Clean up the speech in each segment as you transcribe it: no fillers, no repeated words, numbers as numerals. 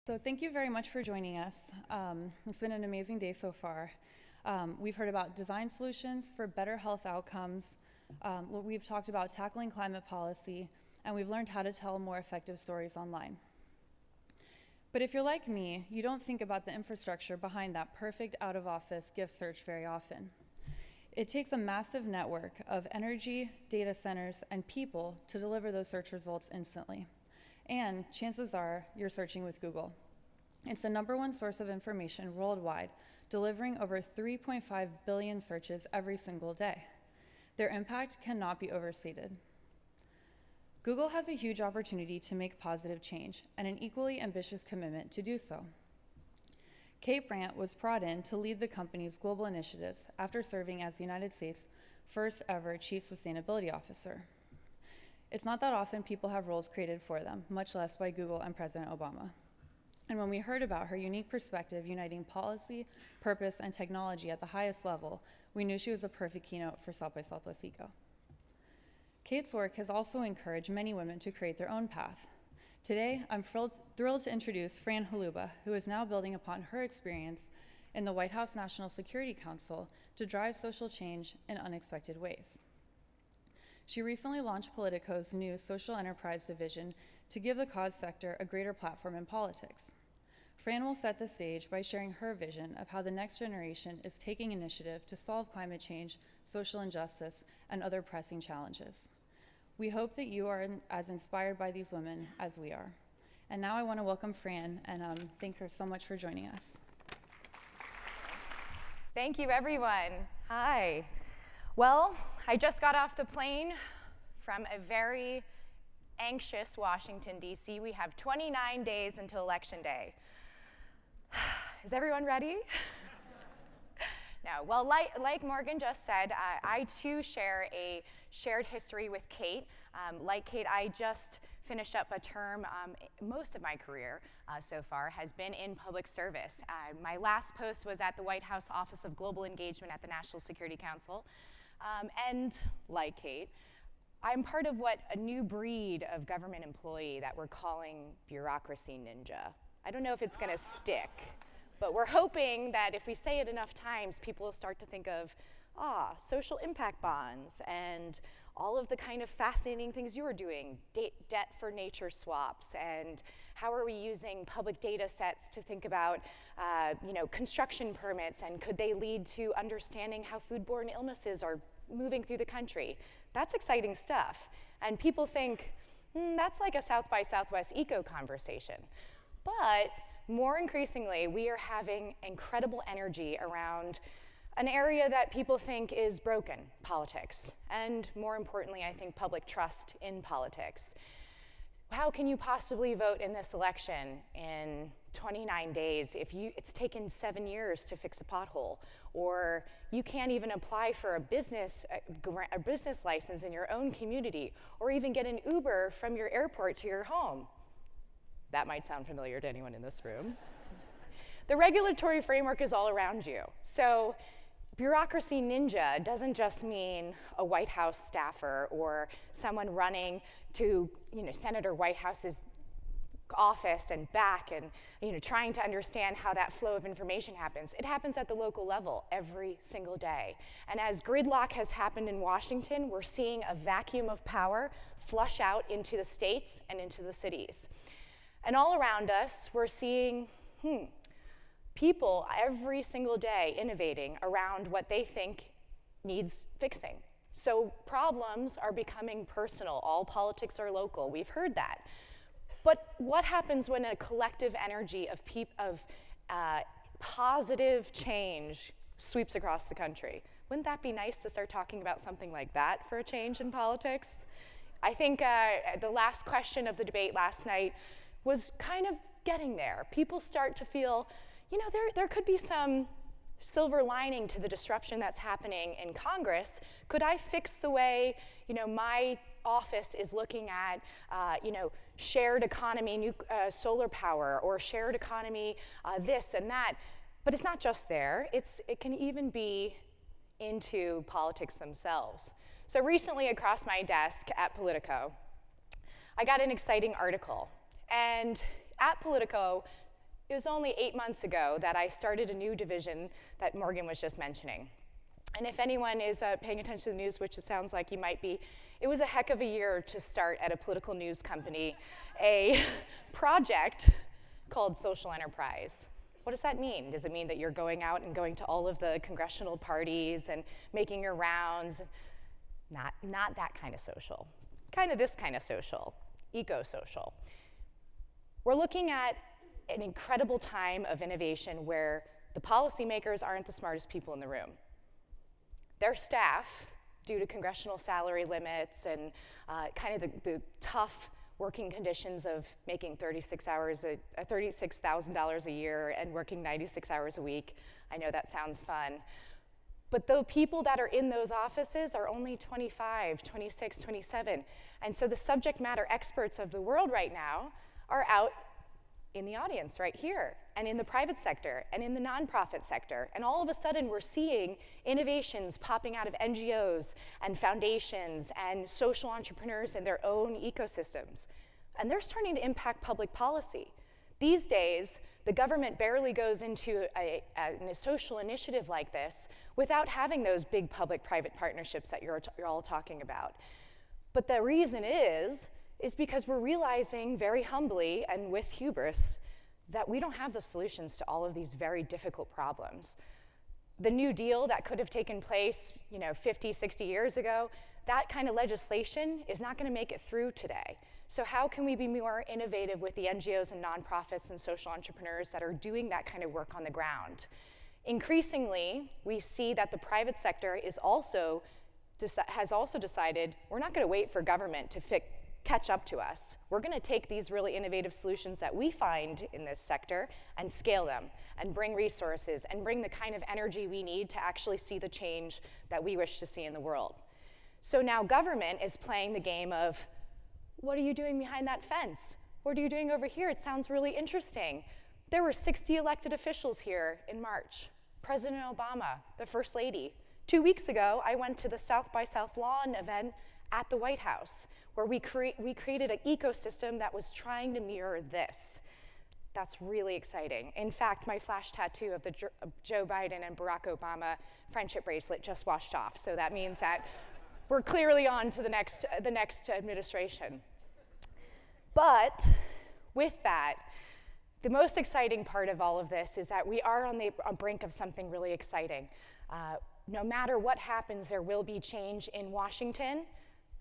So thank you very much for joining us. It's been an amazing day so far. We've heard about design solutions for better health outcomes. We've talked about tackling climate policy, and we've learned how to tell more effective stories online. But if you're like me, you don't think about the infrastructure behind that perfect out-of-office gift search very often. It takes a massive network of energy, data centers, and people to deliver those search results instantly. And chances are you're searching with Google. It's the #1 source of information worldwide, delivering over 3.5 billion searches every single day. Their impact cannot be overstated. Google has a huge opportunity to make positive change and an equally ambitious commitment to do so. Kate Brandt was brought in to lead the company's global initiatives after serving as the United States' first ever Chief Sustainability Officer. It's not that often people have roles created for them, much less by Google and President Obama. And when we heard about her unique perspective uniting policy, purpose, and technology at the highest level, we knew she was a perfect keynote for South by Southwest Eco. Kate's work has also encouraged many women to create their own path. Today, I'm thrilled to introduce Fran Holuba, who is now building upon her experience in the White House National Security Council to drive social change in unexpected ways. She recently launched Politico's new social enterprise division to give the cause sector a greater platform in politics. Fran will set the stage by sharing her vision of how the next generation is taking initiative to solve climate change, social injustice, and other pressing challenges. We hope that you are as inspired by these women as we are. And now I want to welcome Fran and thank her so much for joining us. Thank you, everyone. Hi. Well, I just got off the plane from a very anxious Washington, D.C. We have 29 days until Election Day. Is everyone ready? No. Well, like Morgan just said, I too share a shared history with Kate. Like Kate, I just finished up a term. Most of my career so far has been in public service. My last post was at the White House Office of Global Engagement at the National Security Council. And like Kate, I'm part of what a new breed of government employee that we're calling bureaucracy ninja. I don't know if it's going to stick, but we're hoping that if we say it enough times, people will start to think of, social impact bonds and all of the kind of fascinating things you were doing, debt for nature swaps, and how are we using public data sets to think about construction permits, and could they lead to understanding how foodborne illnesses are moving through the country. That's exciting stuff. And people think, that's like a South by Southwest Eco conversation. But more increasingly, we are having incredible energy around an area that people think is broken, politics. And more importantly, I think public trust in politics. How can you possibly vote in this election in 29 days if it's taken 7 years to fix a pothole? Or you can't even apply for a business license in your own community, or even get an Uber from your airport to your home. That might sound familiar to anyone in this room. The regulatory framework is all around you. So bureaucracy ninja doesn't just mean a White House staffer or someone running to Senator Whitehouse's office and back and trying to understand how that flow of information happens. It happens at the local level every single day. And as gridlock has happened in Washington, we're seeing a vacuum of power flush out into the states and into the cities. And all around us, we're seeing people every single day innovating around what they think needs fixing. So problems are becoming personal. All politics are local. We've heard that. But what happens when a collective energy of positive change sweeps across the country? Wouldn't that be nice to start talking about something like that for a change in politics? I think the last question of the debate last night was kind of getting there. People start to feel, there could be some silver lining to the disruption that's happening in Congress. Could I fix the way, my office is looking at, shared economy, solar power, or shared economy, this and that? But it's not just there. It can even be into politics themselves. So recently across my desk at Politico, I got an exciting article. And at Politico, it was only 8 months ago that I started a new division that Morgan was just mentioning. And if anyone is paying attention to the news, which it sounds like you might be, it was a heck of a year to start at a political news company a project called social enterprise. What does that mean? Does it mean that you're going out and going to all of the congressional parties and making your rounds? Not that kind of social. Kind of this kind of social, eco-social. We're looking at an incredible time of innovation where the policymakers aren't the smartest people in the room. Their staff, due to congressional salary limits and kind of the tough working conditions of making $36,000 a year and working 96 hours a week. I know that sounds fun. But the people that are in those offices are only 25, 26, 27. And so the subject matter experts of the world right now are out in the audience right here, and in the private sector, and in the nonprofit sector. And all of a sudden, we're seeing innovations popping out of NGOs and foundations and social entrepreneurs in their own ecosystems. And they're starting to impact public policy. These days, the government barely goes into a social initiative like this without having those big public-private partnerships that you're all talking about. But the reason is because we're realizing very humbly and with hubris that we don't have the solutions to all of these very difficult problems. The New Deal that could have taken place 50, 60 years ago, that kind of legislation is not going to make it through today. So how can we be more innovative with the NGOs and nonprofits and social entrepreneurs that are doing that kind of work on the ground? Increasingly, we see that the private sector has also decided we're not going to wait for government to catch up to us. We're going to take these really innovative solutions that we find in this sector and scale them and bring resources and bring the kind of energy we need to actually see the change that we wish to see in the world. So now government is playing the game of, what are you doing behind that fence? What are you doing over here? It sounds really interesting. There were 60 elected officials here in March. President Obama, the First Lady. 2 weeks ago, I went to the South by Southlawn event at the White House, where we created an ecosystem that was trying to mirror this. That's really exciting. In fact, my flash tattoo of the Joe Biden and Barack Obama friendship bracelet just washed off, so that means that we're clearly on to the next administration. But with that, the most exciting part of all of this is that we are on the brink of something really exciting. No matter what happens, there will be change in Washington,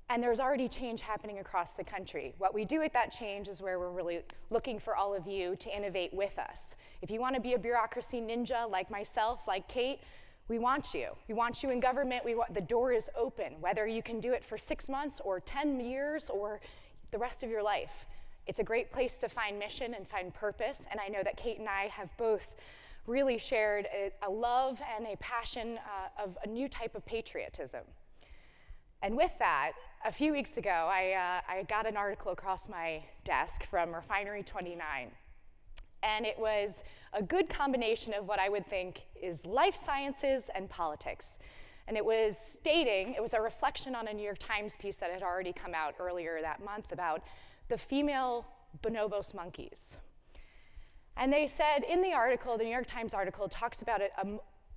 and there's already change happening across the country. What we do with that change is where we're really looking for all of you to innovate with us. If you want to be a bureaucracy ninja like myself, like Kate, we want you. We want you in government. The door is open, whether you can do it for 6 months or 10 years or the rest of your life. It's a great place to find mission and find purpose, and I know that Kate and I have both really shared a love and a passion of a new type of patriotism. And with that, a few weeks ago, I got an article across my desk from Refinery 29. And it was a good combination of what I would think is life sciences and politics. And it was a reflection on a New York Times piece that had already come out earlier that month about the female bonobos monkeys. And they said in the article, the New York Times article talks about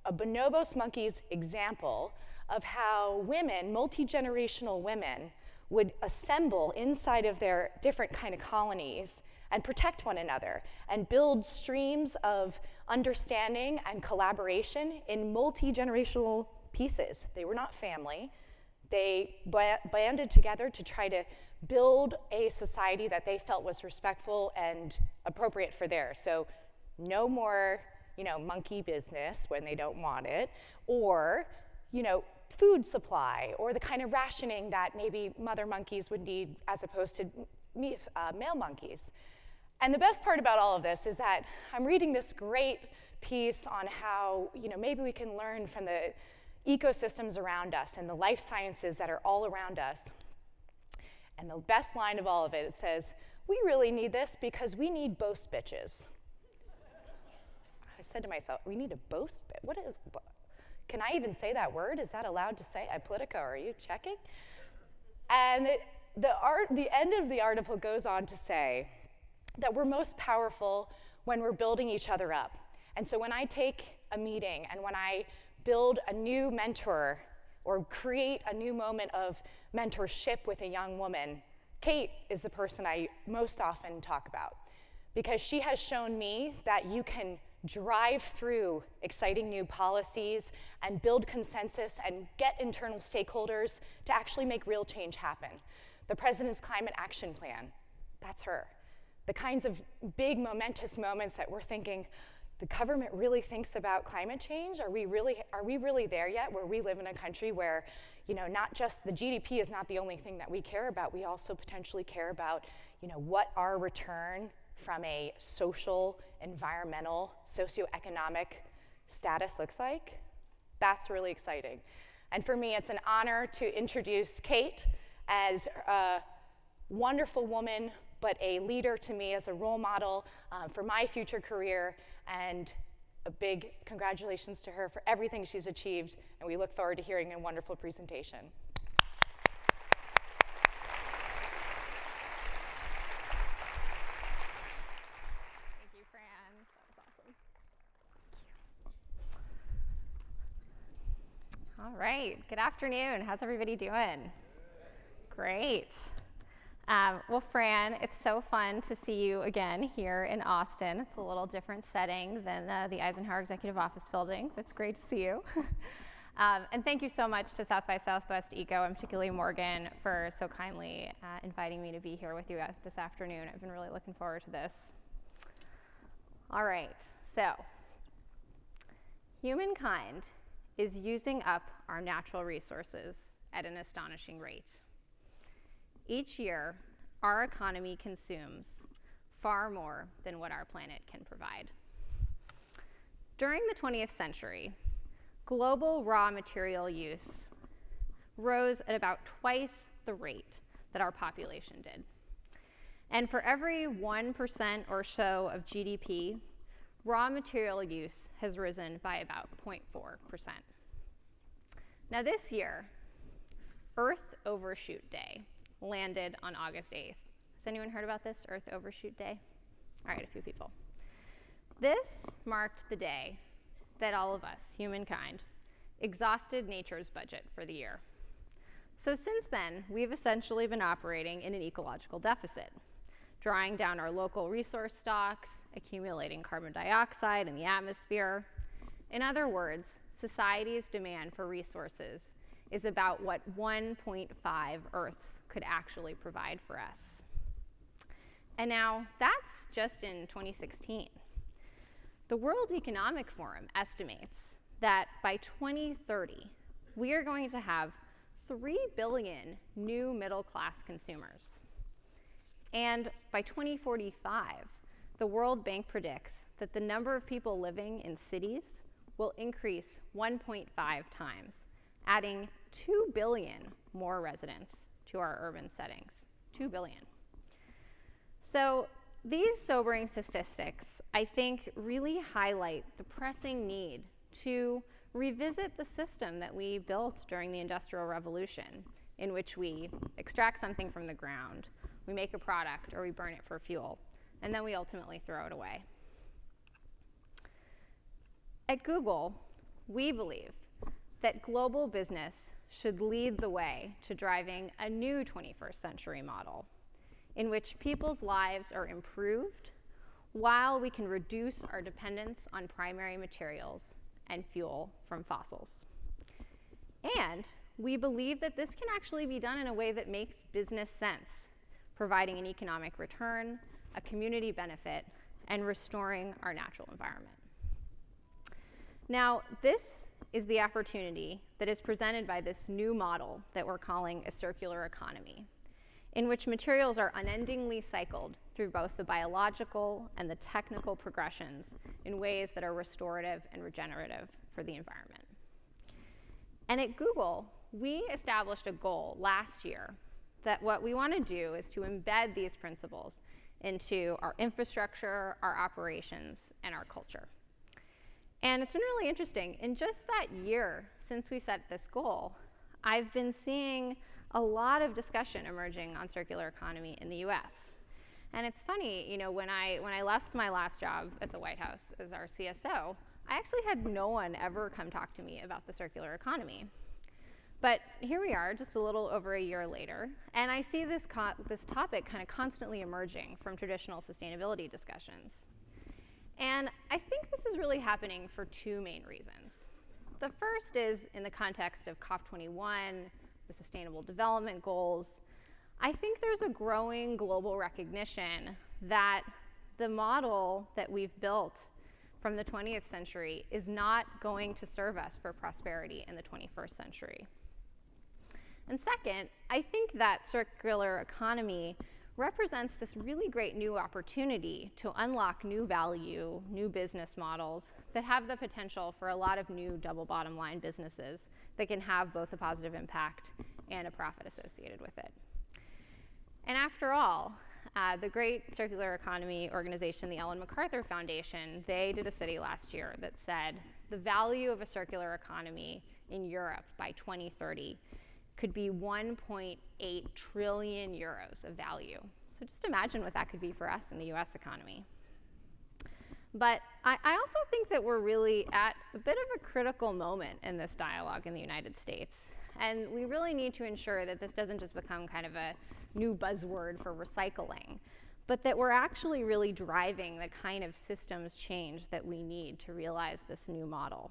a bonobos monkey's example of how women, multi-generational women, would assemble inside of their different kind of colonies and protect one another and build streams of understanding and collaboration in multi-generational pieces. They were not family. They banded together to try to build a society that they felt was respectful and appropriate for theirs. So no more, monkey business when they don't want it, or, food supply, or the kind of rationing that maybe mother monkeys would need as opposed to male monkeys. And the best part about all of this is that I'm reading this great piece on how, maybe we can learn from the ecosystems around us and the life sciences that are all around us. And the best line of all of it, it says, we really need this because we need boast bitches. I said to myself, we need a boast bitch? What is, can I even say that word? Is that allowed to say? Politico, are you checking? And the end of the article goes on to say that we're most powerful when we're building each other up. And so when I take a meeting and when I build a new mentor or create a new moment of mentorship with a young woman, Kate is the person I most often talk about, because she has shown me that you can drive through exciting new policies and build consensus and get internal stakeholders to actually make real change happen. The President's Climate Action Plan, that's her. The kinds of big momentous moments that we're thinking, the government really thinks about climate change? Are we really there yet, where we live in a country where, you know, not just the GDP is not the only thing that we care about, we also potentially care about, you know, what our return from a social, environmental, socioeconomic status looks like? That's really exciting. And for me, it's an honor to introduce Kate as a wonderful woman, but a leader to me, as a role model for my future career, and a big congratulations to her for everything she's achieved, and we look forward to hearing a wonderful presentation. Thank you, Fran. That was awesome. All right, good afternoon. How's everybody doing? Great. Well, Fran, it's so fun to see you again here in Austin. It's a little different setting than the Eisenhower Executive Office building, but it's great to see you. And thank you so much to South by Southwest Eco, and particularly Morgan, for so kindly inviting me to be here with you this afternoon. I've been really looking forward to this. All right, so humankind is using up our natural resources at an astonishing rate. Each year, our economy consumes far more than what our planet can provide. During the 20th century, global raw material use rose at about twice the rate that our population did. And for every 1% or so of GDP, raw material use has risen by about 0.4%. Now this year, Earth Overshoot Day landed on August 8th. Has anyone heard about this, Earth Overshoot Day? All right, a few people. This marked the day that all of us, humankind, exhausted nature's budget for the year. So since then, we've essentially been operating in an ecological deficit, drawing down our local resource stocks, accumulating carbon dioxide in the atmosphere. In other words, society's demand for resources is about what 1.5 Earths could actually provide for us. And now that's just in 2016. The World Economic Forum estimates that by 2030, we are going to have 3 billion new middle-class consumers. And by 2045, the World Bank predicts that the number of people living in cities will increase 1.5 times, adding 2 billion more residents to our urban settings. 2 billion. So these sobering statistics, I think, really highlight the pressing need to revisit the system that we built during the Industrial Revolution, in which we extract something from the ground, we make a product, or we burn it for fuel, and then we ultimately throw it away. At Google, we believe that global business should lead the way to driving a new 21st century model in which people's lives are improved while we can reduce our dependence on primary materials and fuel from fossils. And we believe that this can actually be done in a way that makes business sense, providing an economic return, a community benefit, and restoring our natural environment. Now, this is the opportunity that is presented by this new model that we're calling a circular economy, in which materials are unendingly cycled through both the biological and the technical progressions in ways that are restorative and regenerative for the environment. And at Google, we established a goal last year that what we want to do is to embed these principles into our infrastructure, our operations, and our culture. And it's been really interesting. In just that year since we set this goal, I've been seeing a lot of discussion emerging on circular economy in the US. And it's funny, you know, when I left my last job at the White House as our CSO, I actually had no one ever come talk to me about the circular economy. But here we are, just a little over a year later, and I see this topic kind of constantly emerging from traditional sustainability discussions. And I think this is really happening for two main reasons. The first is in the context of COP21, the Sustainable Development Goals. I think there's a growing global recognition that the model that we've built from the 20th century is not going to serve us for prosperity in the 21st century. And second, I think that circular economy represents this really great new opportunity to unlock new value, new business models that have the potential for a lot of new double bottom line businesses that can have both a positive impact and a profit associated with it. And after all, the great circular economy organization, the Ellen MacArthur Foundation, they did a study last year that said the value of a circular economy in Europe by 2030 could be 1.8 trillion euros of value. So just imagine what that could be for us in the US economy. But I also think that we're really at a bit of a critical moment in this dialogue in the United States. And we really need to ensure that this doesn't just become kind of a new buzzword for recycling, but that we're actually really driving the kind of systems change that we need to realize this new model.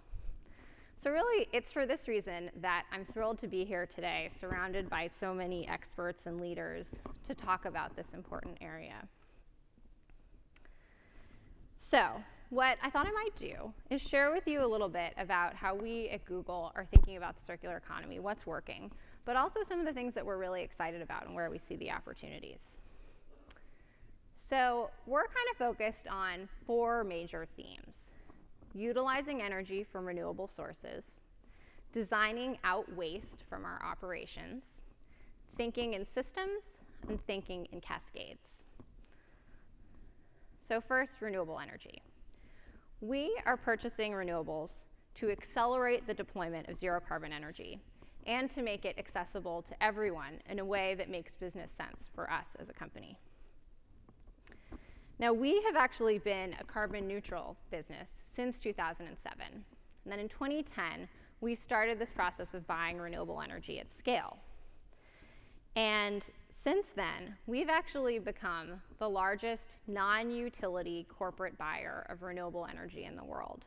So really, it's for this reason that I'm thrilled to be here today, surrounded by so many experts and leaders to talk about this important area. So what I thought I might do is share with you a little bit about how we at Google are thinking about the circular economy, what's working, but also some of the things that we're really excited about and where we see the opportunities. So we're kind of focused on 4 major themes: utilizing energy from renewable sources, designing out waste from our operations, thinking in systems, and thinking in cascades. So first, renewable energy. We are purchasing renewables to accelerate the deployment of zero carbon energy and to make it accessible to everyone in a way that makes business sense for us as a company. Now, we have actually been a carbon neutral business since 2007. And then in 2010, we started this process of buying renewable energy at scale. And since then, we've actually become the largest non-utility corporate buyer of renewable energy in the world.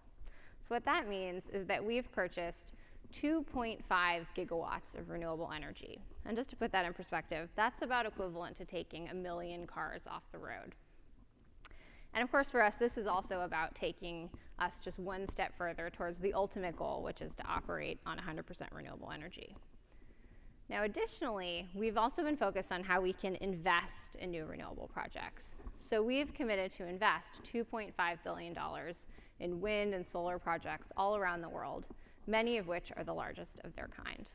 So what that means is that we've purchased 2.5 gigawatts of renewable energy. And just to put that in perspective, that's about equivalent to taking 1 million cars off the road. And of course, for us, this is also about taking us just one step further towards the ultimate goal, which is to operate on 100% renewable energy. Now, additionally, we've also been focused on how we can invest in new renewable projects. So we've committed to invest $2.5 billion in wind and solar projects all around the world, many of which are the largest of their kind.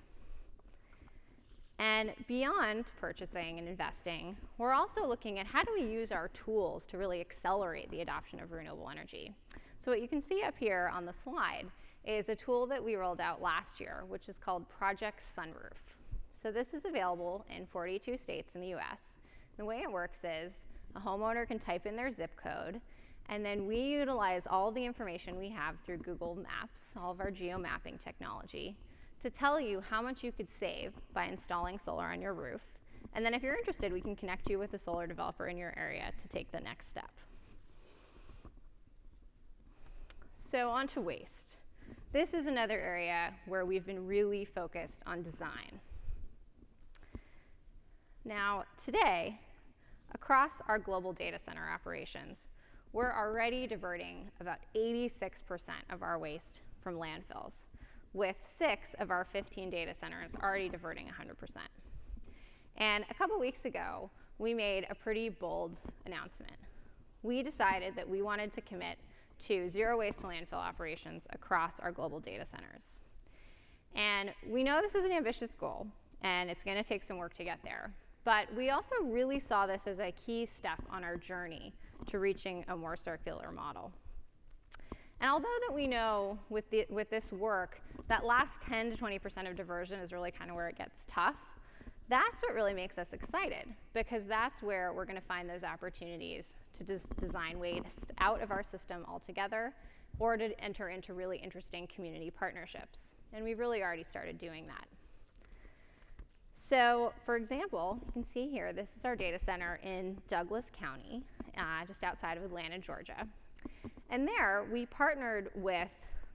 And beyond purchasing and investing, we're also looking at how do we use our tools to really accelerate the adoption of renewable energy. So what you can see up here on the slide is a tool that we rolled out last year, which is called Project Sunroof. So this is available in 42 states in the US. The way it works is a homeowner can type in their zip code, and then we utilize all the information we have through Google Maps, all of our geo-mapping technology, to tell you how much you could save by installing solar on your roof. And then if you're interested, we can connect you with a solar developer in your area to take the next step. So on to waste. This is another area where we've been really focused on design. Now, today, across our global data center operations, we're already diverting about 86% of our waste from landfills, with 6 of our 15 data centers already diverting 100%. And a couple weeks ago, we made a pretty bold announcement. We decided that we wanted to commit to zero waste to landfill operations across our global data centers. And we know this is an ambitious goal, and it's going to take some work to get there. But we also really saw this as a key step on our journey to reaching a more circular model. And although that we know with this work, that last 10 to 20% of diversion is really kind of where it gets tough, That's what really makes us excited, because that's where we're going to find those opportunities to design waste out of our system altogether, or to enter into really interesting community partnerships. And we've really already started doing that. So, for example, you can see here, this is our data center in Douglas County, just outside of Atlanta, Georgia. And there, we partnered with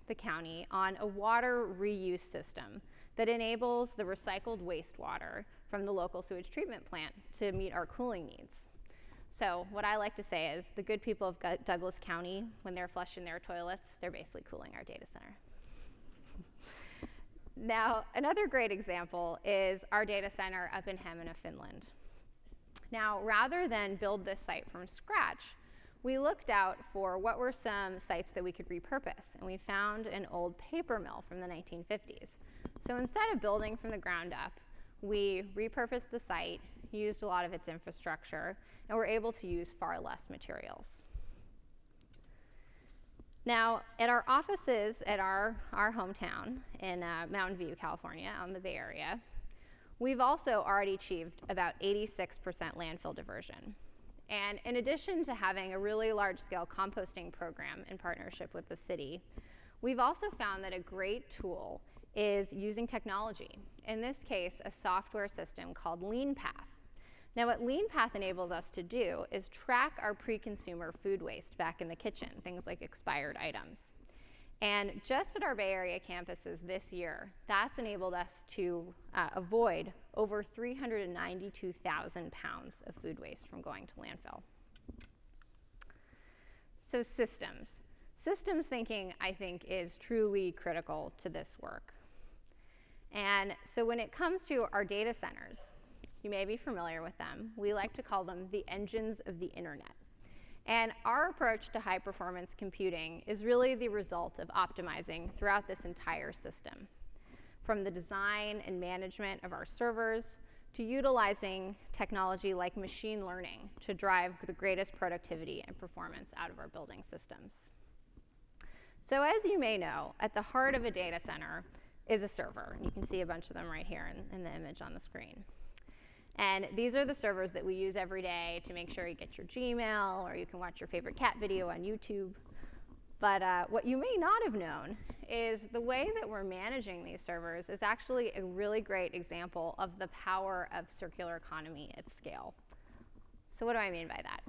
the county on a water reuse system that enables the recycled wastewater from the local sewage treatment plant to meet our cooling needs. So what I like to say is the good people of Douglas County, when they're flushing their toilets, they're basically cooling our data center. Now, another great example is our data center up in Hamina, Finland. Now, rather than build this site from scratch, we looked out for what were some sites that we could repurpose, and we found an old paper mill from the 1950s. So instead of building from the ground up, we repurposed the site, used a lot of its infrastructure, and were able to use far less materials. Now, at our offices at our hometown in Mountain View, California, on the Bay Area, we've also already achieved about 86% landfill diversion. And in addition to having a really large-scale composting program in partnership with the city, we've also found that a great tool is using technology. In this case, a software system called LeanPath. Now, what LeanPath enables us to do is track our pre-consumer food waste back in the kitchen, things like expired items. And just at our Bay Area campuses this year, that's enabled us to avoid over 392,000 pounds of food waste from going to landfill. So systems. Systems thinking, I think, is truly critical to this work. And so when it comes to our data centers, you may be familiar with them. We like to call them the engines of the internet. And our approach to high performance computing is really the result of optimizing throughout this entire system, from the design and management of our servers to utilizing technology like machine learning to drive the greatest productivity and performance out of our building systems. So as you may know, at the heart of a data center is a server. You can see a bunch of them right here in the image on the screen. And these are the servers that we use every day to make sure you get your Gmail, or you can watch your favorite cat video on YouTube. But what you may not have known is the way that we're managing these servers is actually a really great example of the power of circular economy at scale. So what do I mean by that?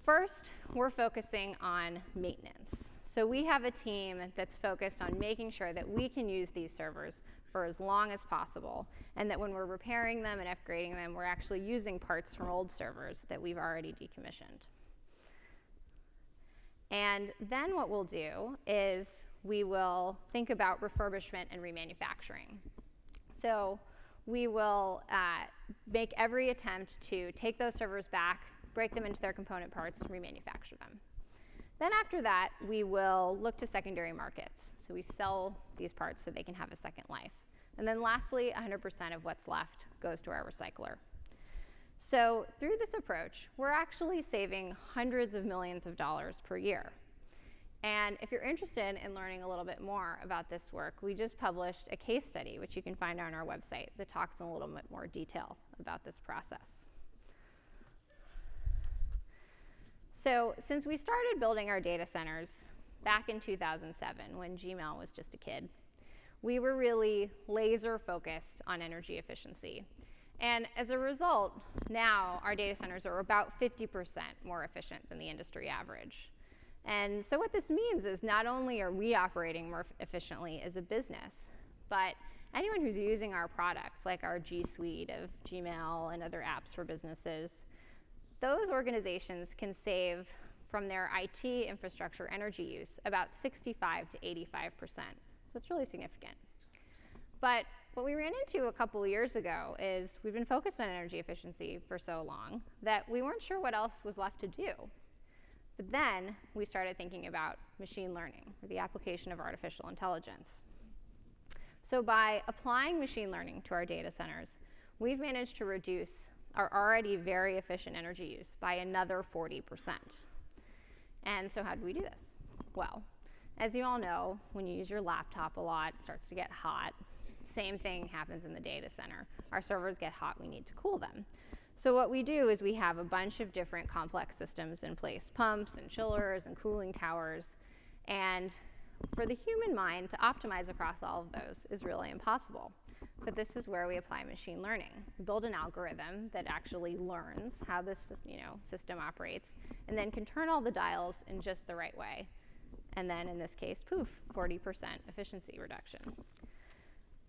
First, we're focusing on maintenance. So we have a team that's focused on making sure that we can use these servers for as long as possible, and that when we're repairing them and upgrading them, we're actually using parts from old servers that we've already decommissioned. And then what we'll do is we will think about refurbishment and remanufacturing. So we will make every attempt to take those servers back, break them into their component parts, and remanufacture them. Then after that, we will look to secondary markets. So we sell these parts so they can have a second life. And then lastly, 100% of what's left goes to our recycler. So through this approach, we're actually saving hundreds of millions of dollars per year. And if you're interested in learning a little bit more about this work, we just published a case study, which you can find on our website, that talks in a little bit more detail about this process. So since we started building our data centers back in 2007, when Gmail was just a kid, we were really laser focused on energy efficiency. And as a result, now our data centers are about 50% more efficient than the industry average. And so what this means is not only are we operating more efficiently as a business, but anyone who's using our products, like our G Suite of Gmail and other apps for businesses, those organizations can save from their IT infrastructure energy use about 65 to 85%. So it's really significant. But what we ran into a couple years ago is we've been focused on energy efficiency for so long that we weren't sure what else was left to do. But then we started thinking about machine learning, or the application of artificial intelligence. So by applying machine learning to our data centers, we've managed to reduce our already very efficient energy use by another 40%. And so how do we do this? Well, as you all know, when you use your laptop a lot, it starts to get hot. Same thing happens in the data center. Our servers get hot, we need to cool them. So what we do is we have a bunch of different complex systems in place, pumps and chillers and cooling towers. And for the human mind to optimize across all of those is really impossible. But this is where we apply machine learning. We build an algorithm that actually learns how this system operates and then can turn all the dials in just the right way. And then in this case, poof, 40% efficiency reduction.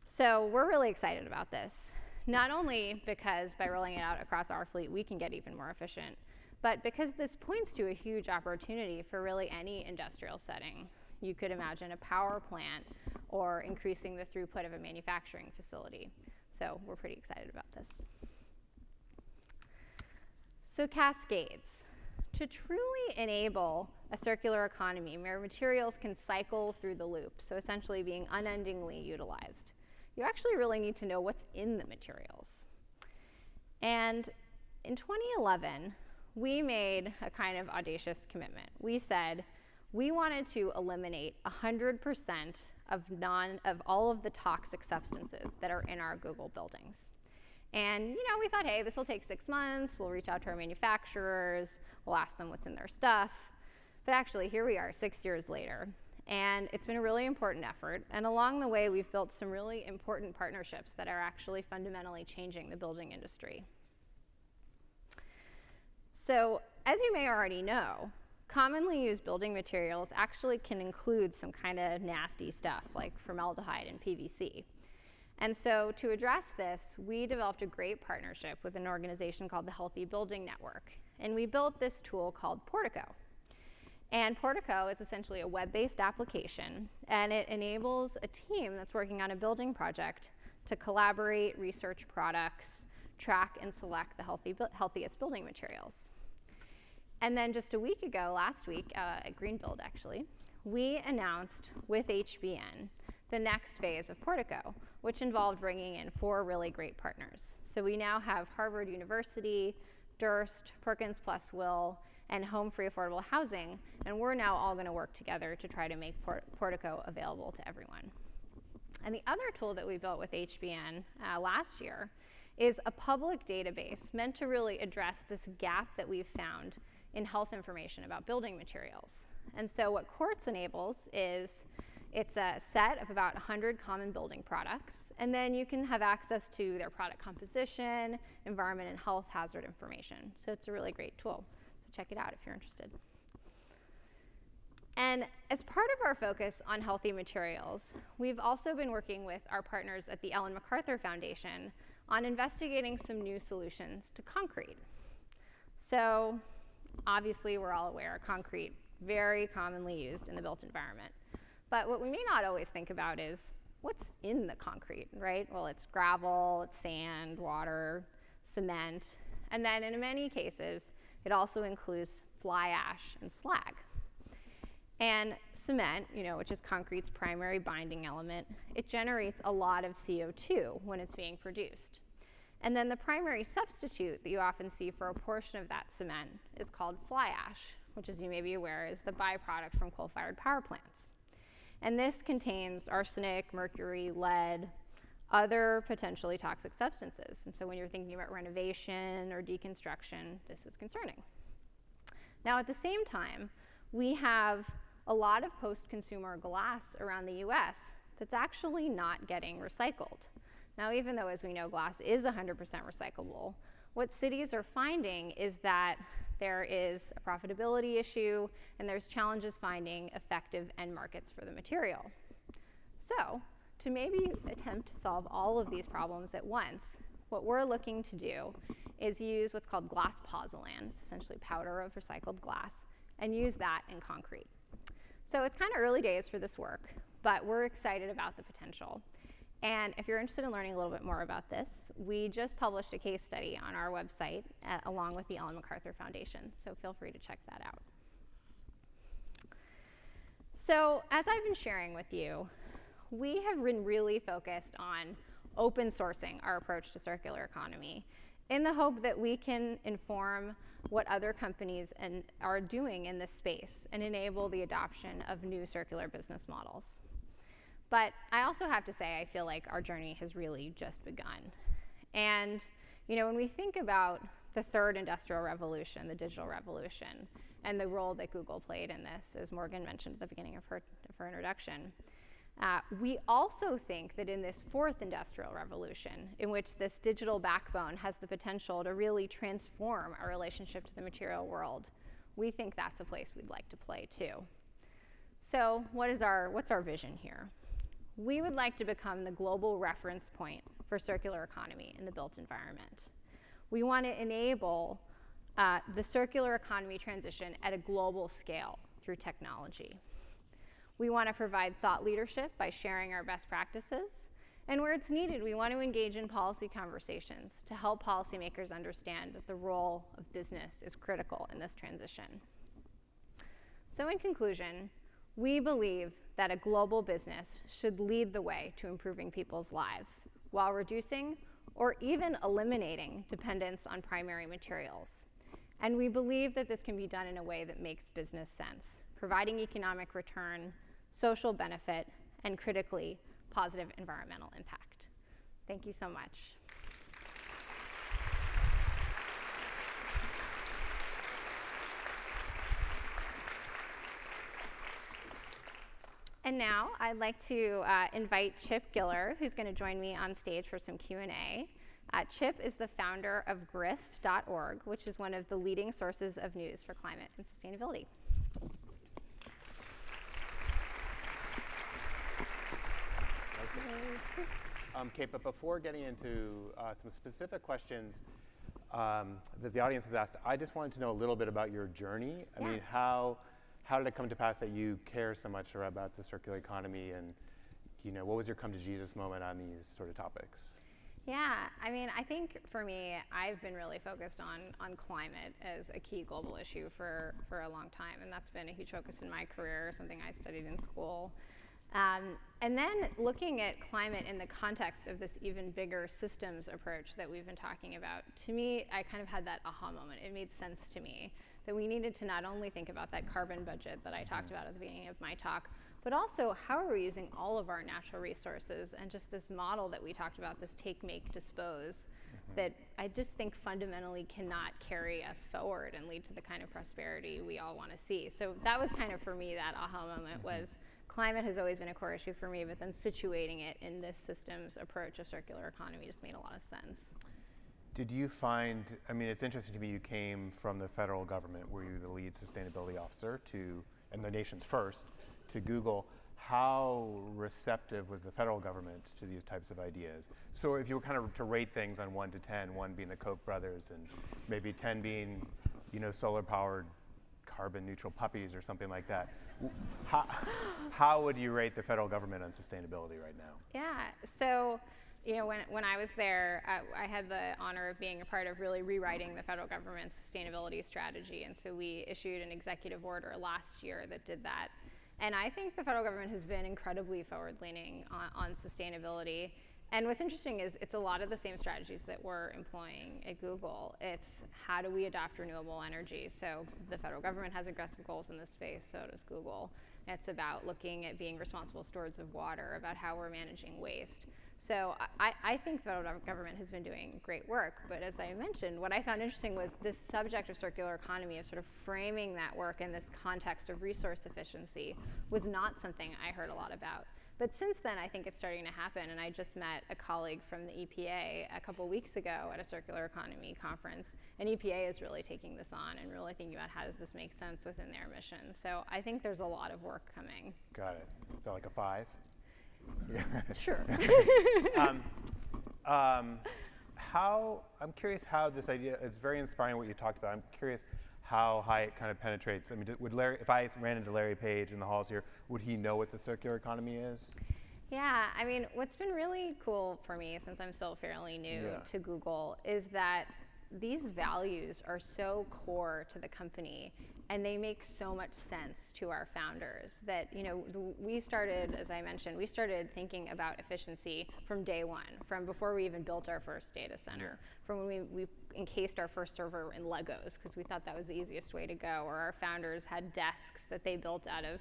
So we're really excited about this. Not only because by rolling it out across our fleet, we can get even more efficient, but because this points to a huge opportunity for really any industrial setting. You could imagine a power plant or increasing the throughput of a manufacturing facility. So we're pretty excited about this. So cascades. To truly enable a circular economy where materials can cycle through the loop, so essentially being unendingly utilized, you actually really need to know what's in the materials. And in 2011, we made a kind of audacious commitment. We said we wanted to eliminate 100% of all of the toxic substances that are in our Google buildings. And we thought, hey, this will take 6 months. We'll reach out to our manufacturers. We'll ask them what's in their stuff. But actually, here we are 6 years later. And it's been a really important effort. And along the way, we've built some really important partnerships that are actually fundamentally changing the building industry. So as you may already know, commonly used building materials actually can include some kind of nasty stuff like formaldehyde and PVC. And so to address this, we developed a great partnership with an organization called the Healthy Building Network. And we built this tool called Portico. And Portico is essentially a web-based application, and it enables a team that's working on a building project to collaborate, research products, track and select the healthiest building materials. And then just a week ago, last week, at Greenbuild actually, we announced with HBN the next phase of Portico, which involved bringing in 4 really great partners. So we now have Harvard University, Durst, Perkins plus Will, and Home Free Affordable Housing, and we're now all going to work together to try to make Portico available to everyone. And the other tool that we built with HBN last year is a public database meant to really address this gap that we've found in health information about building materials. And so what Quartz enables is it's a set of about 100 common building products, and then you can have access to their product composition, environment and health hazard information. So it's a really great tool. So check it out if you're interested. And as part of our focus on healthy materials, we've also been working with our partners at the Ellen MacArthur Foundation on investigating some new solutions to concrete. So obviously we're all aware concrete, very commonly used in the built environment. But what we may not always think about is what's in the concrete, right? Well, it's gravel, it's sand, water, cement, and then in many cases, it also includes fly ash and slag. And cement, which is concrete's primary binding element, it generates a lot of CO2 when it's being produced. And then the primary substitute that you often see for a portion of that cement is called fly ash, which, as you may be aware, is the byproduct from coal-fired power plants. And this contains arsenic, mercury, lead, other potentially toxic substances. And so when you're thinking about renovation or deconstruction, this is concerning. Now, at the same time, we have a lot of post-consumer glass around the US that's actually not getting recycled. Now, even though, as we know, glass is 100% recyclable, what cities are finding is that there is a profitability issue and there's challenges finding effective end markets for the material. So, to maybe attempt to solve all of these problems at once, what we're looking to do is use what's called glass pozzolan, it's essentially powder of recycled glass, and use that in concrete. So it's kind of early days for this work, but we're excited about the potential. And if you're interested in learning a little bit more about this, we just published a case study on our website along with the Ellen MacArthur Foundation, so feel free to check that out. So as I've been sharing with you, we have been really focused on open sourcing our approach to circular economy in the hope that we can inform what other companies are doing in this space and enable the adoption of new circular business models. But I also have to say, I feel like our journey has really just begun. And when we think about the third industrial revolution, the digital revolution, and the role that Google played in this, as Morgan mentioned at the beginning of her introduction, we also think that in this fourth industrial revolution, in which this digital backbone has the potential to really transform our relationship to the material world, we think that's a place we'd like to play too. So what's our vision here? We would like to become the global reference point for circular economy in the built environment. We want to enable the circular economy transition at a global scale through technology. We want to provide thought leadership by sharing our best practices. And where it's needed, we want to engage in policy conversations to help policymakers understand that the role of business is critical in this transition. So in conclusion, we believe that a global business should lead the way to improving people's lives while reducing or even eliminating dependence on primary materials. And we believe that this can be done in a way that makes business sense, providing economic return, social benefit, and critically, positive environmental impact. Thank you so much. And now I'd like to invite Chip Giller, who's going to join me on stage for some Q&A. Chip is the founder of grist.org, which is one of the leading sources of news for climate and sustainability. Kate, but before getting into some specific questions that the audience has asked, I just wanted to know a little bit about your journey. I mean, how did it come to pass that you care so much about the circular economy, and what was your come to Jesus moment on these sort of topics? Yeah, I mean, I think for me, I've been really focused on climate as a key global issue for a long time, and that's been a huge focus in my career, something I studied in school. And then looking at climate in the context of this even bigger systems approach that we've been talking about, to me, I kind of had that aha moment. It made sense to me that we needed to not only think about that carbon budget that I talked about at the beginning of my talk, but also how are we using all of our natural resources, and just this model that we talked about, this take, make, dispose, that I just think fundamentally cannot carry us forward and lead to the kind of prosperity we all want to see. So that was kind of, for me, that aha moment was climate has always been a core issue for me, but then situating it in this systems approach of circular economy just made a lot of sense. Did you find, I mean, it's interesting to me, you came from the federal government, were you the lead sustainability officer and the nation's first, to Google. How receptive was the federal government to these types of ideas? So if you were kind of to rate things on 1 to 10, 1 being the Koch brothers and maybe 10 being, solar powered carbon neutral puppies or something like that, how would you rate the federal government on sustainability right now? Yeah, so when I was there, I had the honor of being a part of really rewriting the federal government's sustainability strategy, and so we issued an executive order last year that did that. And I think the federal government has been incredibly forward-leaning on sustainability. And what's interesting is it's a lot of the same strategies that we're employing at Google. It's how do we adopt renewable energy? So the federal government has aggressive goals in this space, so does Google. It's about looking at being responsible stewards of water, about how we're managing waste. So I think the federal government has been doing great work, but as I mentioned, what I found interesting was this subject of circular economy, of sort of framing that work in this context of resource efficiency, was not something I heard a lot about. But since then, I think it's starting to happen, and I just met a colleague from the EPA a couple weeks ago at a circular economy conference, and EPA is really taking this on and really thinking about how does this make sense within their mission. So I think there's a lot of work coming. Got it. Is that like a 5? Yeah. Sure. I'm curious how this idea, it's very inspiring what you talked about. I'm curious how high it kind of penetrates. I mean, if I ran into Larry Page in the halls here, would he know what the circular economy is? Yeah, I mean, what's been really cool for me, since I'm still fairly new to Google, is that these values are so core to the company, and they make so much sense to our founders that, we started, as I mentioned, we started thinking about efficiency from day one, from before we even built our first data center, from when we encased our first server in Legos, because we thought that was the easiest way to go, or our founders had desks that they built out of,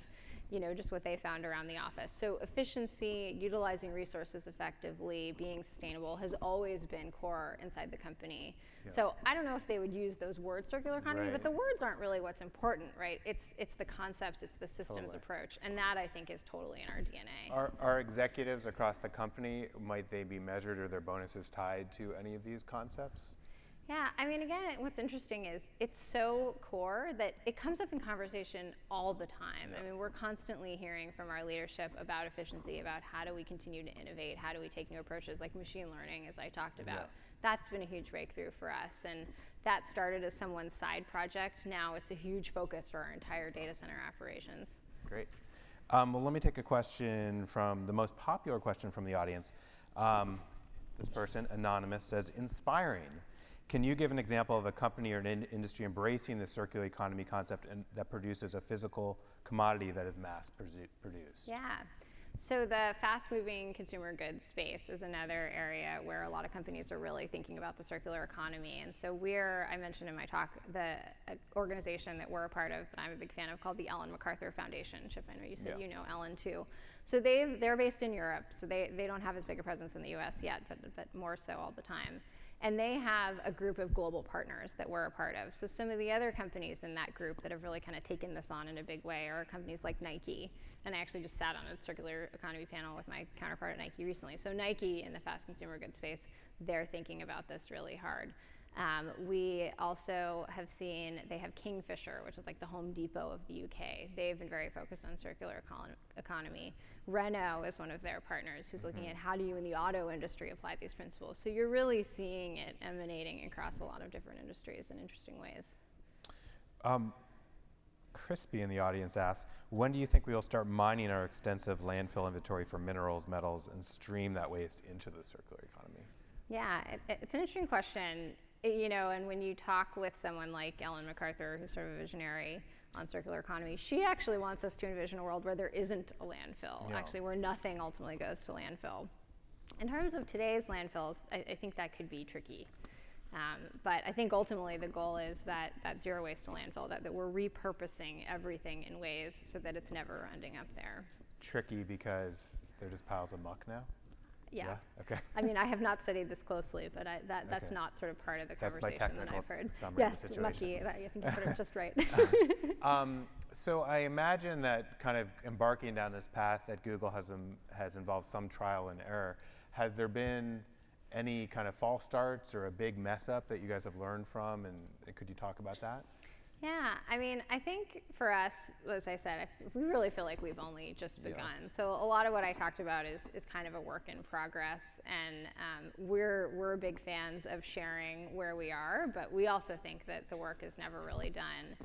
just what they found around the office. So efficiency, utilizing resources effectively, being sustainable has always been core inside the company. Yep. So I don't know if they would use those words, circular economy, but the words aren't really what's important, right? It's the concepts, it's the systems approach, and that I think is totally in our DNA. Are executives across the company, might they be measured or their bonuses tied to any of these concepts? Yeah, I mean, again, what's interesting is it's so core that it comes up in conversation all the time. Yeah. I mean, we're constantly hearing from our leadership about efficiency, about how do we continue to innovate, how do we take new approaches like machine learning, as I talked about. Yeah. That's been a huge breakthrough for us, and that started as someone's side project. Now it's a huge focus for our entire data center operations. Great. Well, let me take a question from the most popular question from the audience. This person, anonymous, says, inspiring. Can you give an example of a company or an industry embracing the circular economy concept and that produces a physical commodity that is mass produced? Yeah. So the fast-moving consumer goods space is another area where a lot of companies are really thinking about the circular economy. And so I mentioned in my talk, the organization that we're a part of, that I'm a big fan of, called the Ellen MacArthur Foundation. Chip, I know you said you know Ellen too. So they're based in Europe, so they don't have as big a presence in the US yet, but more so all the time. And they have a group of global partners that we're a part of. So some of the other companies in that group that have really kind of taken this on in a big way are companies like Nike. And I actually just sat on a circular economy panel with my counterpart at Nike recently. So Nike in the fast consumer goods space, they're thinking about this really hard. We also have seen, they have Kingfisher, which is like the Home Depot of the UK. They've been very focused on circular economy. Renault is one of their partners who's looking at how do you in the auto industry apply these principles. So you're really seeing it emanating across a lot of different industries in interesting ways. Crispy in the audience asks, when do you think we will start mining our extensive landfill inventory for minerals, metals, and stream that waste into the circular economy? Yeah, it's an interesting question. And when you talk with someone like Ellen MacArthur, who's sort of a visionary on circular economy, she actually wants us to envision a world where there isn't a landfill, actually where nothing ultimately goes to landfill. In terms of today's landfills, I think that could be tricky. But I think ultimately the goal is that zero waste to landfill, that we're repurposing everything in ways so that it's never ending up there. Tricky because they're just piles of muck now? Yeah. Okay. I mean, I have not studied this closely, but that's not sort of part of the conversation that I've heard. That's my technical summary of the situation. Mucky. I think you put it just right. So I imagine that kind of embarking down this path at Google has involved some trial and error. Has there been any kind of false starts or a big mess up that you guys have learned from, and could you talk about that? Yeah, I mean, I think for us, as I said, we really feel like we've only just begun. So a lot of what I talked about is kind of a work in progress, and we're big fans of sharing where we are, but we also think that the work is never really done.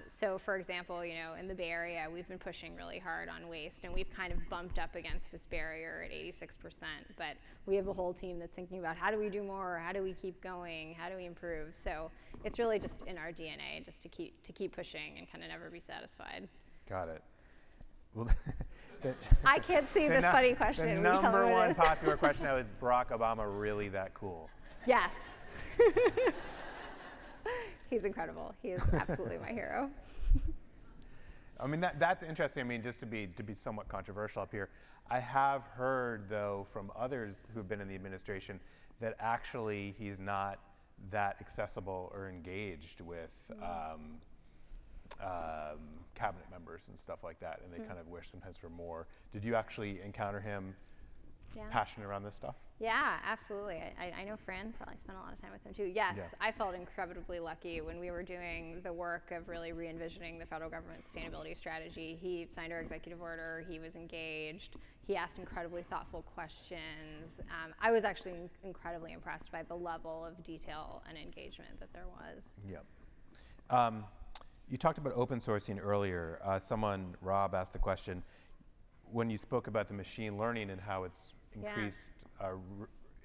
So for example, in the Bay Area, we've been pushing really hard on waste, and we've kind of bumped up against this barrier at 86%, but we have a whole team that's thinking about how do we do more, how do we keep going, how do we improve? So it's really just in our DNA just to keep pushing and kind of never be satisfied. Got it. Well, I can't see this funny question. The number one popular question now is Barack Obama really that cool? Yes. He's incredible. He is absolutely my hero. I mean, that's interesting. I mean, just to be somewhat controversial up here, I have heard, though, from others who've been in the administration that actually he's not that accessible or engaged with cabinet members and stuff like that, and they kind of wish sometimes for more. Did you actually encounter him passionate around this stuff? Yeah, absolutely. I know Fran probably spent a lot of time with him too. Yes, I felt incredibly lucky when we were doing the work of really re-envisioning the federal government's sustainability strategy. He signed our executive order, he was engaged, he asked incredibly thoughtful questions. I was actually incredibly impressed by the level of detail and engagement that there was. Yep. You talked about open sourcing earlier. Rob asked the question, when you spoke about the machine learning and how it's increased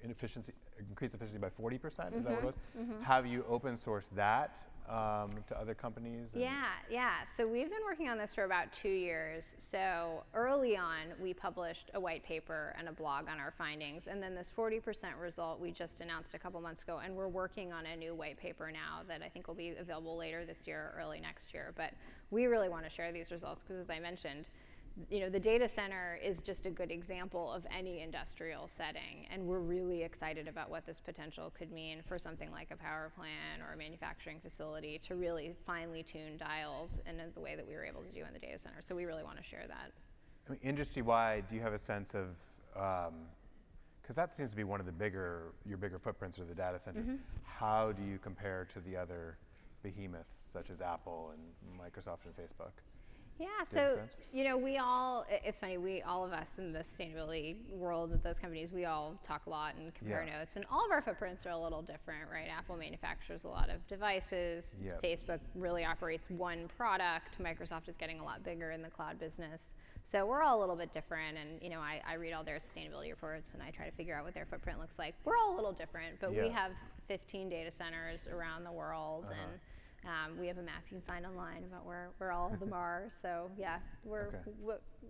efficiency by 40%, is that what it was? Have you open sourced that to other companies? Yeah. So we've been working on this for about 2 years. So early on, we published a white paper and a blog on our findings. And then this 40% result we just announced a couple months ago. And we're working on a new white paper now that I think will be available later this year or early next year. But we really want to share these results because, as I mentioned, the data center is just a good example of any industrial setting, and we're really excited about what this potential could mean for something like a power plant or a manufacturing facility to really finely tune dials in the way that we were able to do in the data center. So we really want to share that. I mean, industry-wide, do you have a sense of, because that seems to be one of your bigger footprints are the data centers. How do you compare to the other behemoths such as Apple and Microsoft and Facebook? Yeah, so, it's funny, all of us in the sustainability world at those companies, we all talk a lot and compare notes, and all of our footprints are a little different, right? Apple manufactures a lot of devices, Facebook really operates one product, Microsoft is getting a lot bigger in the cloud business. So we're all a little bit different, and I read all their sustainability reports and I try to figure out what their footprint looks like. We're all a little different, but we have 15 data centers around the world, and we have a map you can find online about where all of them are. So yeah,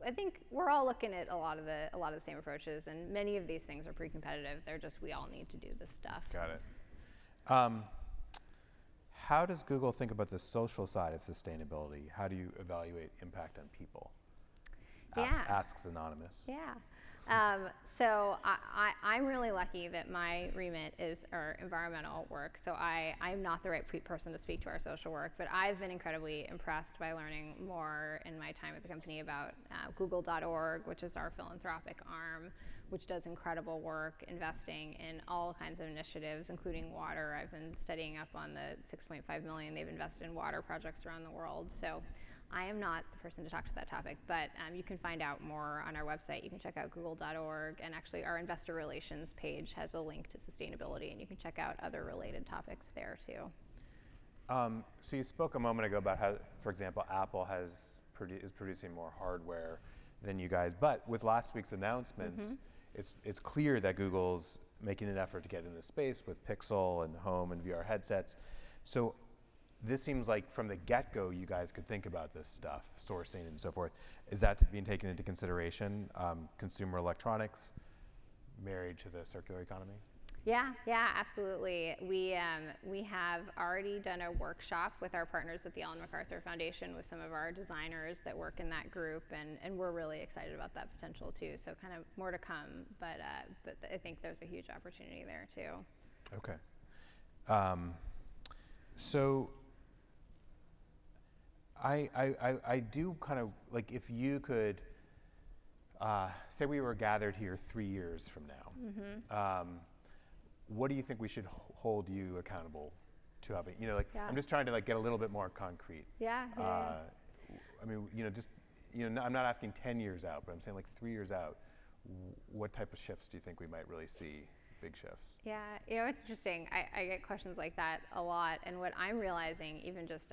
I think we're all looking at a lot of the same approaches, and many of these things are pretty competitive. They're just, we all need to do this stuff. Got it. How does Google think about the social side of sustainability? How do you evaluate impact on people? Asks Anonymous. Yeah. So I'm really lucky that my remit is our environmental work. So I'm not the right person to speak to our social work, but I've been incredibly impressed by learning more in my time at the company about Google.org, which is our philanthropic arm, which does incredible work investing in all kinds of initiatives, including water. I've been studying up on the $6.5 million they've invested in water projects around the world. So I am not the person to talk to that topic, but you can find out more on our website. You can check out google.org, and actually our investor relations page has a link to sustainability, and you can check out other related topics there too. So you spoke a moment ago about how, for example, Apple is producing more hardware than you guys, but with last week's announcements, it's clear that Google's making an effort to get in this space with Pixel and home and VR headsets. So this seems like from the get-go you guys could think about this stuff, sourcing and so forth. Is that being taken into consideration? Consumer electronics married to the circular economy? Yeah, absolutely. We have already done a workshop with our partners at the Ellen MacArthur Foundation with some of our designers that work in that group, and we're really excited about that potential too. So kind of more to come, but I think there's a huge opportunity there too. Okay. So I do kind of, like, if you could, say we were gathered here 3 years from now, what do you think we should hold you accountable to having, I'm just trying to get a little bit more concrete. I mean, I'm not asking 10 years out, but I'm saying 3 years out, what type of shifts do you think we might really see? Big shifts. Yeah, it's interesting. I get questions like that a lot, and what I'm realizing,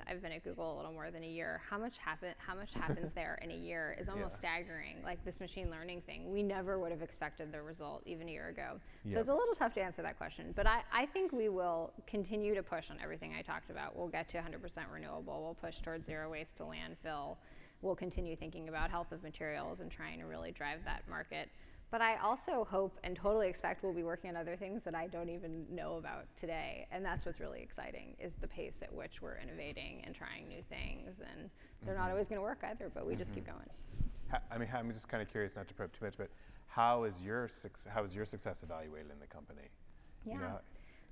I've been at Google a little more than a year, how much happens there in a year is almost staggering. Like this machine learning thing, we never would have expected the result even a year ago. So it's a little tough to answer that question, but I think we will continue to push on everything I talked about. We'll get to 100% renewable. We'll push towards zero waste to landfill. We'll continue thinking about health of materials and trying to really drive that market. But I also hope and totally expect we'll be working on other things that I don't even know about today. And that's what's really exciting, is the pace at which we're innovating and trying new things. And they're not always going to work either, but we just keep going. I'm just kind of curious, not to probe too much, but how is your success evaluated in the company? Yeah.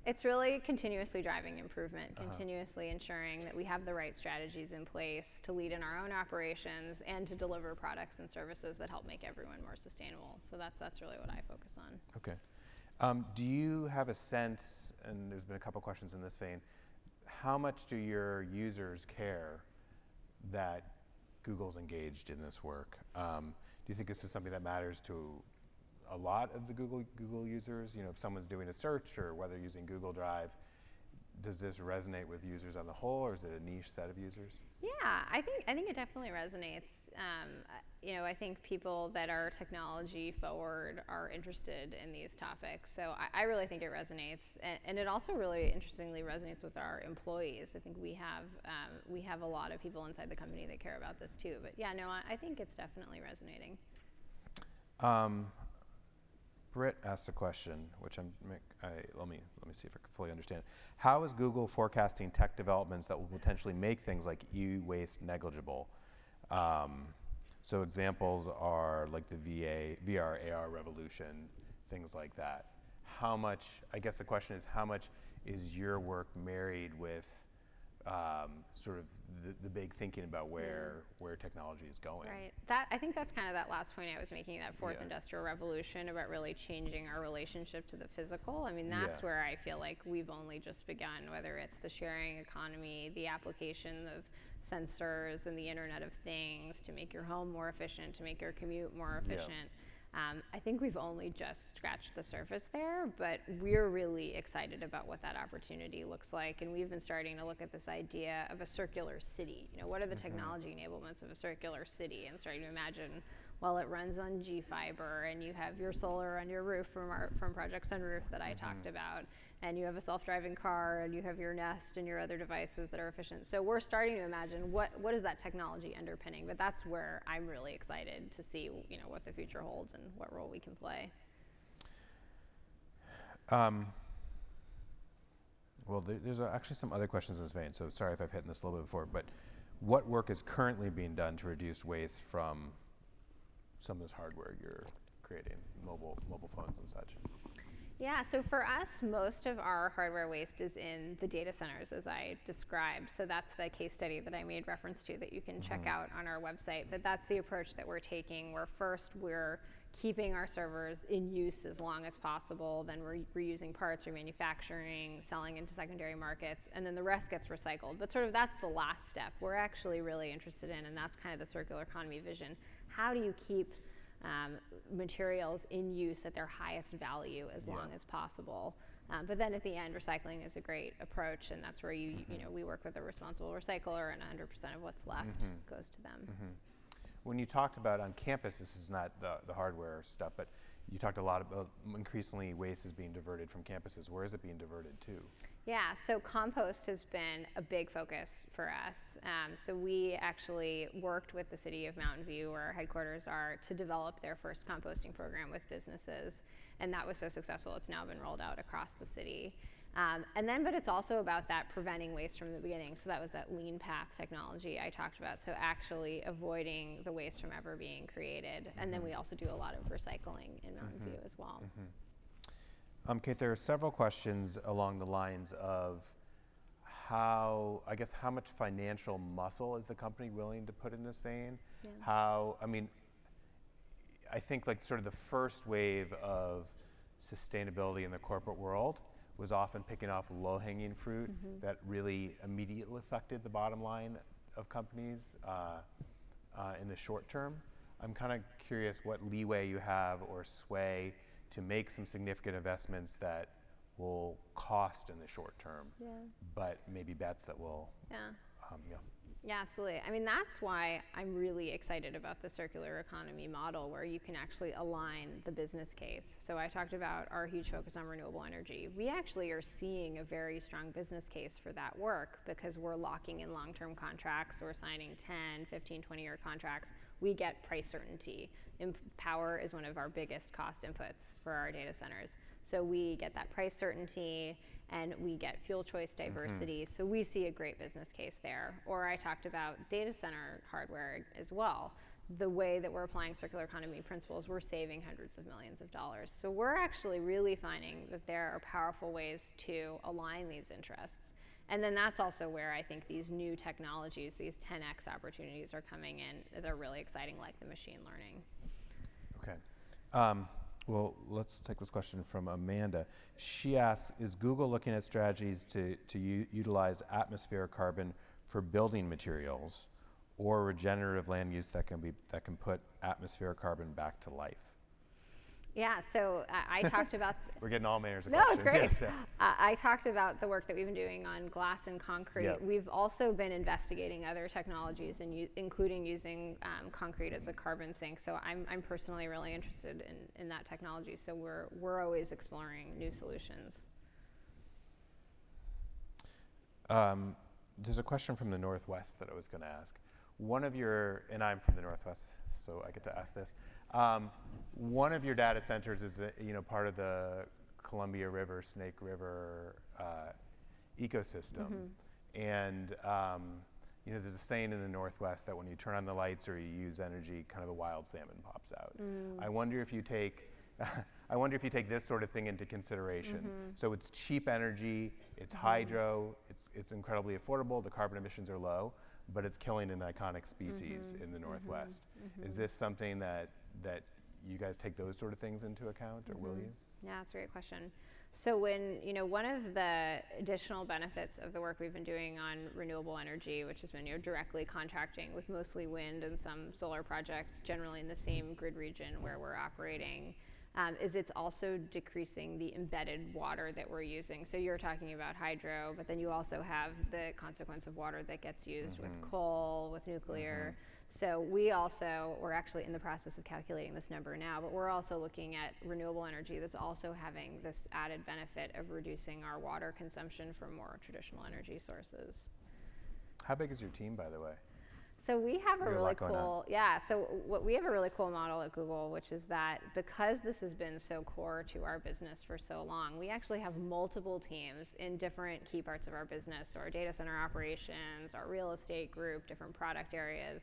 It's really continuously driving improvement, continuously ensuring that we have the right strategies in place to lead in our own operations and to deliver products and services that help make everyone more sustainable. So that's really what I focus on. Okay. Do you have a sense, and there's been a couple questions in this vein, how much do your users care that Google's engaged in this work? Do you think this is something that matters to a lot of the Google users? If someone's doing a search or whether using Google Drive, does this resonate with users on the whole, or is it a niche set of users? Yeah, I think it definitely resonates. I think people that are technology forward are interested in these topics. So I really think it resonates, and it also really interestingly resonates with our employees. I think we have a lot of people inside the company that care about this too. But yeah, no, I think it's definitely resonating. Britt asked a question, which let me see if I can fully understand. How is Google forecasting tech developments that will potentially make things like e-waste negligible? So examples are like the VR, AR revolution, things like that. How much, I guess the question is, how much is your work married with sort of the big thinking about where technology is going? Right. I think that's kind of that last point I was making, that fourth industrial revolution, about really changing our relationship to the physical. I mean, that's where I feel like we've only just begun, whether it's the sharing economy, the application of sensors and the Internet of Things to make your home more efficient, to make your commute more efficient. I think we've only just scratched the surface there, but we're really excited about what that opportunity looks like. And we've been starting to look at this idea of a circular city. What are the technology enablements of a circular city? And starting to imagine, well, it runs on G-Fiber, and you have your solar on your roof from Project Sunroof that I talked about, and you have a self-driving car, and you have your Nest and your other devices that are efficient. So we're starting to imagine what is that technology underpinning, but that's where I'm really excited to see what the future holds and what role we can play. Well, there's actually some other questions in this vein, so sorry if I've hit this a little bit before, but what work is currently being done to reduce waste from some of this hardware you're creating, mobile phones and such? Yeah, so for us, most of our hardware waste is in the data centers, as I described. So that's the case study that I made reference to that you can check out on our website. But that's the approach that we're taking, where first we're keeping our servers in use as long as possible, then we're reusing parts, remanufacturing, selling into secondary markets, and then the rest gets recycled. But sort of that's the last step we're actually really interested in, and that's kind of the circular economy vision. How do you keep materials in use at their highest value as long as possible? But then at the end, recycling is a great approach, and that's where we work with a responsible recycler, and 100% of what's left goes to them. When you talked about on campus, this is not the hardware stuff, but you talked a lot about increasingly waste is being diverted from campuses. Where is it being diverted to? Yeah, so compost has been a big focus for us. So we actually worked with the city of Mountain View, where our headquarters are, to develop their first composting program with businesses. And that was so successful, it's now been rolled out across the city. But it's also about that preventing waste from the beginning. So that was that lean path technology I talked about. So actually avoiding the waste from ever being created. And then we also do a lot of recycling in Mountain View as well. Kate, there are several questions along the lines of how much financial muscle is the company willing to put in this vein? I think like sort of the first wave of sustainability in the corporate world was often picking off low-hanging fruit that really immediately affected the bottom line of companies in the short term. I'm kind of curious what leeway you have or sway to make some significant investments that will cost in the short term, but maybe bets that will. Yeah, absolutely. I mean, that's why I'm really excited about the circular economy model, where you can actually align the business case. So I talked about our huge focus on renewable energy. We actually are seeing a very strong business case for that work, because we're locking in long-term contracts, we're signing 10, 15, 20-year contracts. We get price certainty. Power is one of our biggest cost inputs for our data centers. So we get that price certainty, and we get fuel choice diversity. So we see a great business case there. Or I talked about data center hardware as well. The way that we're applying circular economy principles, we're saving hundreds of millions of dollars. So we're actually really finding that there are powerful ways to align these interests. And then that's also where I think these new technologies, these 10x opportunities are coming in. They're really exciting, like the machine learning. Okay. Well, let's take this question from Amanda. She asks, is Google looking at strategies to utilize atmospheric carbon for building materials, or regenerative land use that can put atmospheric carbon back to life? Yeah, so I talked about. We're getting all manners of No, questions. it's great. Yes, yeah. I talked about the work that we've been doing on glass and concrete. Yep. We've also been investigating other technologies, and including using concrete as a carbon sink. So I'm personally really interested in that technology. So we're always exploring new solutions. There's a question from the Northwest that I was going to ask. And I'm from the Northwest, so I get to ask this. One of your data centers is, part of the Columbia River, Snake River ecosystem. And, there's a saying in the Northwest that when you turn on the lights or you use energy, kind of a wild salmon pops out. I wonder if you take this sort of thing into consideration. So it's cheap energy, it's hydro, it's incredibly affordable, the carbon emissions are low, but it's killing an iconic species in the Northwest. Is this something that you guys take those sort of things into account, or will you? Yeah, that's a great question. So one of the additional benefits of the work we've been doing on renewable energy, which has been directly contracting with mostly wind and some solar projects, generally in the same grid region where we're operating, is it's also decreasing the embedded water that we're using. So you're talking about hydro, but then you also have the consequence of water that gets used with coal, with nuclear. So we're actually in the process of calculating this number now, but we're also looking at renewable energy that's also having this added benefit of reducing our water consumption from more traditional energy sources. How big is your team, by the way? So we have a really cool, we have a really cool model at Google, which is that because this has been so core to our business for so long, we actually have multiple teams in different key parts of our business, so our data center operations, our real estate group, different product areas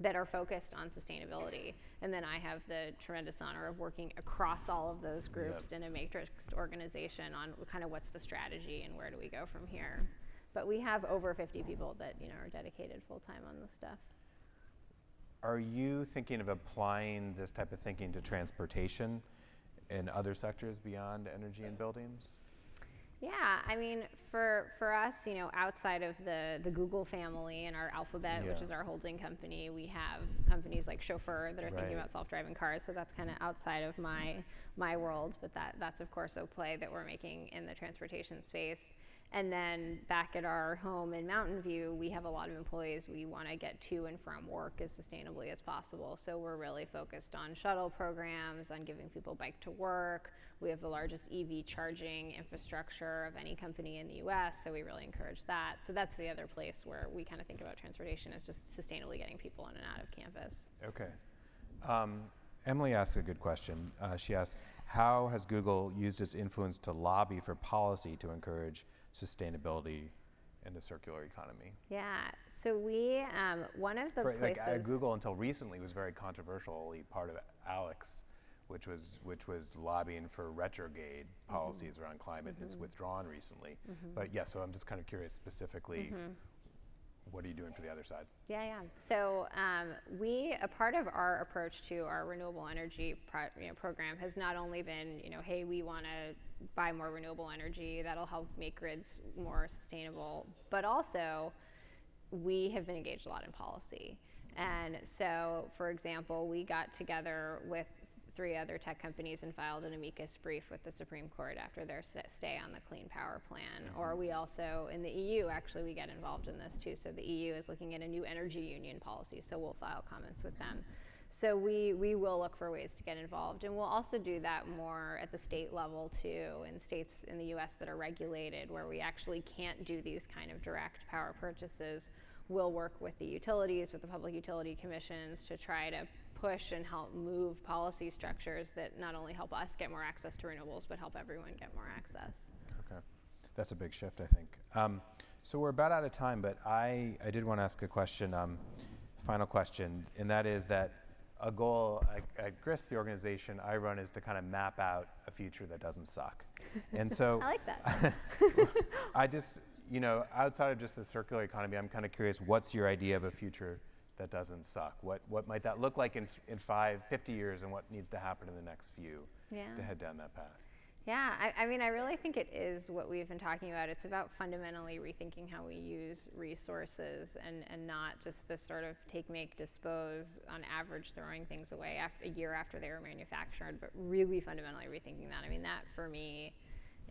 that are focused on sustainability. And then I have the tremendous honor of working across all of those groups in a matrixed organization on kind of what's the strategy and where do we go from here. But we have over 50 people that are dedicated full-time on this stuff. Are you thinking of applying this type of thinking to transportation and other sectors beyond energy and buildings? Yeah, I mean, for us, outside of the Google family and our Alphabet, which is our holding company, we have companies like Chauffeur that are thinking about self-driving cars. So that's kind of outside of my world, but that's of course a play that we're making in the transportation space. And then back at our home in Mountain View, we have a lot of employees. We want to get to and from work as sustainably as possible. So we're really focused on shuttle programs, on giving people bike to work. We have the largest EV charging infrastructure of any company in the US, so we really encourage that. So that's the other place where we kind of think about transportation as just sustainably getting people in and out of campus. Okay. Emily asked a good question. She asked, how has Google used its influence to lobby for policy to encourage sustainability and a circular economy? Yeah, so we, one of the places... Google until recently was very controversially part of Alex, which was lobbying for retrograde policies around climate, and it's withdrawn recently. But yeah, so I'm just kind of curious specifically, what are you doing for the other side? Yeah. So a part of our approach to our renewable energy program has not only been, hey, we want to buy more renewable energy that'll help make grids more sustainable, but also we have been engaged a lot in policy. And so, for example, we got together with 3 other tech companies and filed an amicus brief with the Supreme Court after their stay on the Clean Power Plan. Or we also, in the EU, actually, we get involved in this too. So the EU is looking at a new energy union policy, so we'll file comments with them. So we will look for ways to get involved, and we'll also do that more at the state level too, in states in the US that are regulated, where we actually can't do these kind of direct power purchases. We'll work with the utilities, with the public utility commissions, to try to push and help move policy structures that not only help us get more access to renewables, but help everyone get more access. Okay, that's a big shift, I think. So we're about out of time, but I did want to ask a question, final question, and that is that a goal at GRIST, the organization I run, is to kind of map out a future that doesn't suck. And so I like that. I just, outside of just the circular economy, I'm kind of curious, what's your idea of a future that doesn't suck? What might that look like in 50 years, and what needs to happen in the next few to head down that path? Yeah, I mean, I really think it is what we've been talking about. It's about fundamentally rethinking how we use resources and not just this sort of take, make, dispose, on average throwing things away a year after they were manufactured, but really fundamentally rethinking that. I mean, that for me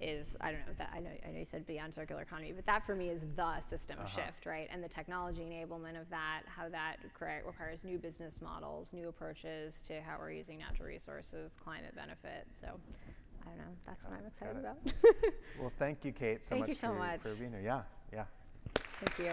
is, I don't know, that I know you said beyond circular economy, but that for me is the system shift, right? And the technology enablement of that, how that requires new business models, new approaches to how we're using natural resources, climate benefit. So I don't know, that's what I'm excited about. Well, thank you, Kate, so much for being here. Yeah. Thank you.